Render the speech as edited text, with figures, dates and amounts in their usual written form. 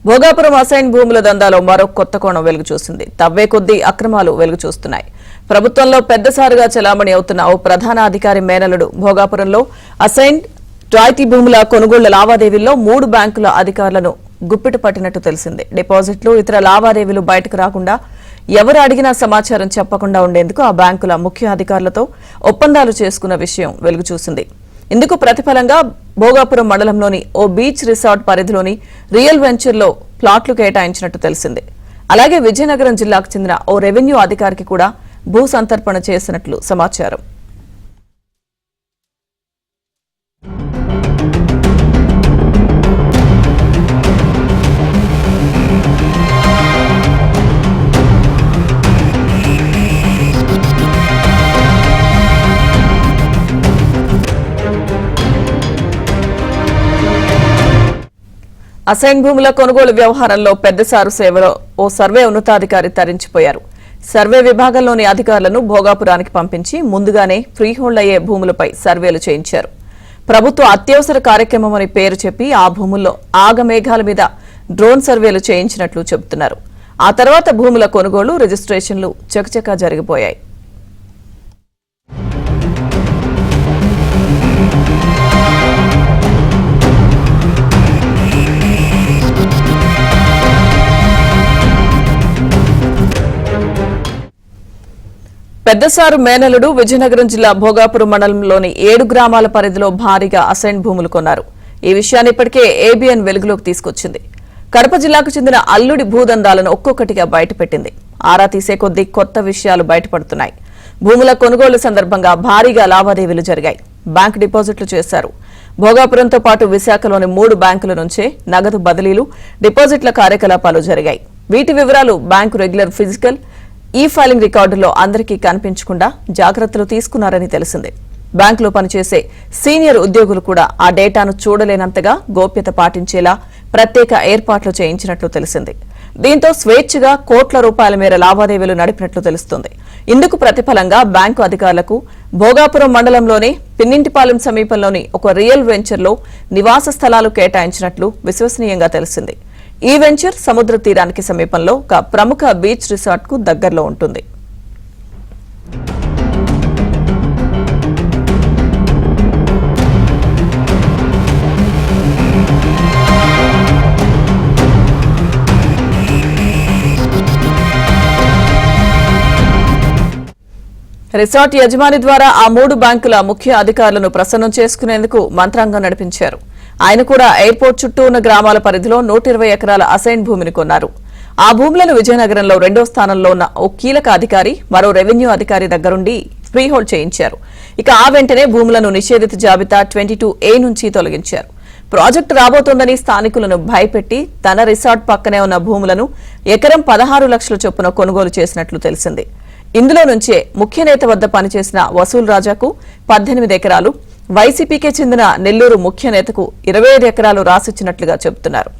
Bhogapuram assign భూముల దందాలో మరో కొత్త కోణం వెలుగు చూసింది. తవ్వే కొద్దీ అక్రమాలు వెలుగు చూస్తున్నాయి. ప్రభుత్వంలో పెద్దసారుగా చెలామణి అవుతున్న ఓ ప్రధాన అధికారి మేనలుడు భోగాపురంలో అసైన్ రాయితీ భూముల కొనుగోళ్ల లావాదేవీల్లో 3 బ్యాంకుల అధికారులను గుప్పిట పట్టినట్టు తెలిసింది. డిపాజిట్లు ఇతర లావాదేవీలు బయటకు రాకుండా ఎవరు అడిగినా సమాచారం చెప్పకుండా ఉండేందుకు ఆ బ్యాంకుల ముఖ్య అధికారులతో ఒప్పందాలు చేసుకున్న విషయం వెలుగు చూసింది. ఇందుకు ప్రతిఫలంగా భోగాపురం మండలంలోని ఓ బీచ్ రిసార్ట్ పరిధిలోని రియల్ వెంచర్లో ప్లాట్లు కేటాయించినట్టు తెలిసింది. అలాగే విజయనగరం జిల్లాకు చెందిన ఓ రెవెన్యూ అధికారికి కూడా భూ సంతర్పణ చేసినట్లు సమాచారం. అసైన్ భూముల కొనుగోలు వ్యవహారంలో పెద్దసారు సేవలో ఓ సర్వే ఉన్నతాధికారి తరించిపోయారు. సర్వే విభాగంలోని అధికారులను భోగాపురానికి పంపించి ముందుగానే ఫ్రీహోల్డ్ అయ్యే భూములపై సర్వేలు చేయించారు. ప్రభుత్వ అత్యవసర కార్యక్రమం అని పేరు చెప్పి ఆ భూముల్లో ఆగమేఘాల మీద డ్రోన్ సర్వేలు చేయించినట్లు చెబుతున్నారు. ఆ తర్వాత భూముల కొనుగోలు, రిజిస్ట్రేషన్లు చకచకా జరిగిపోయాయి. పెద్దసారు మేనలుడు విజయనగరం జిల్లా భోగాపురం మండలంలోని 7 గ్రామాల పరిధిలో భారీగా అసైన్ భూములు కొన్నారు. ఈ విషయాన్ని ఇప్పటికే ఏబిఎన్ వెలుగులోకి తీసుకొచ్చింది. కడప జిల్లాకు చెందిన అల్లుడి భూదందాలను ఒక్కొక్కటిగా బయటపెట్టింది. ఆరా తీసే కొద్దీ కొత్త విషయాలు బయటపడుతున్నాయి. భూముల కొనుగోలు సందర్భంగా భారీగా లావాదేవీలు జరిగాయి. బ్యాంకు డిపాజిట్లు చేశారు. భోగాపురంతో పాటు విశాఖలోని 3 బ్యాంకుల నుంచే నగదు బదిలీలు, డిపాజిట్ల కార్యకలాపాలు జరిగాయి. వీటి వివరాలు బ్యాంకు రెగ్యులర్ ఫిజికల్ ఈ ఫైలింగ్ రికార్డులో అందరికీ కనిపించకుండా జాగ్రత్తలు తీసుకున్నారని తెలిసింది. బ్యాంకులో పనిచేసే సీనియర్ ఉద్యోగులు కూడా ఆ డేటాను చూడలేనంతగా గోప్యత పాటించేలా ప్రత్యేక ఏర్పాట్లు చేయించినట్లు తెలిసింది. దీంతో స్వేచ్ఛగా కోట్ల రూపాయల మేర లావాదేవీలు నడిపినట్లు తెలుస్తోంది. ఇందుకు ప్రతిఫలంగా బ్యాంకు అధికారులకు భోగాపురం మండలంలోని పిన్నింటిపాలెం సమీపంలోని ఒక రియల్ వెంచర్లో నివాస స్థలాలు కేటాయించినట్లు విశ్వసనీయంగా తెలిసింది. ఈ వెంచర్ సముద్ర తీరానికి సమీపంలో ఒక ప్రముఖ బీచ్ రిసార్ట్ కు దగ్గరలో ఉంటుంది. రిసార్ట్ యజమాని ద్వారా ఆ 3 బ్యాంకుల ముఖ్య అధికారులను ప్రసన్నం చేసుకునేందుకు మంత్రాంగం నడిపించారు. ఆయన కూడా ఎయిర్పోర్ట్ చుట్టూ ఉన్న గ్రామాల పరిధిలో 120 ఎకరాల అసైన్ భూమిని కొన్నారు. ఆ భూములను విజయనగరంలో 2వ స్థానంలో ఉన్న ఓ కీలక అధికారి, మరో రెవెన్యూ అధికారి దగ్గరుండి ఫ్రీహోల్డ్ చేయించారు. ఇక ఆ వెంటనే భూములను నిషేధిత జాబితా 22A నుంచి తొలగించారు. ప్రాజెక్టు రాబోతోందని స్థానికులను భయపెట్టి తన రిసార్ట్ పక్కనే ఉన్న భూములను ఎకరం 16 లక్షల చొప్పున కొనుగోలు చేసినట్లు తెలిసింది. ఇందులో నుంచే ముఖ్య నేత వద్ద పనిచేసిన వసూల్ రాజాకు 18 ఎకరాలు, వైసీపీకే చెందిన నెల్లూరు ముఖ్య నేతకు 25 ఎకరాలు రాసిచ్చినట్లుగా చెబుతున్నారు.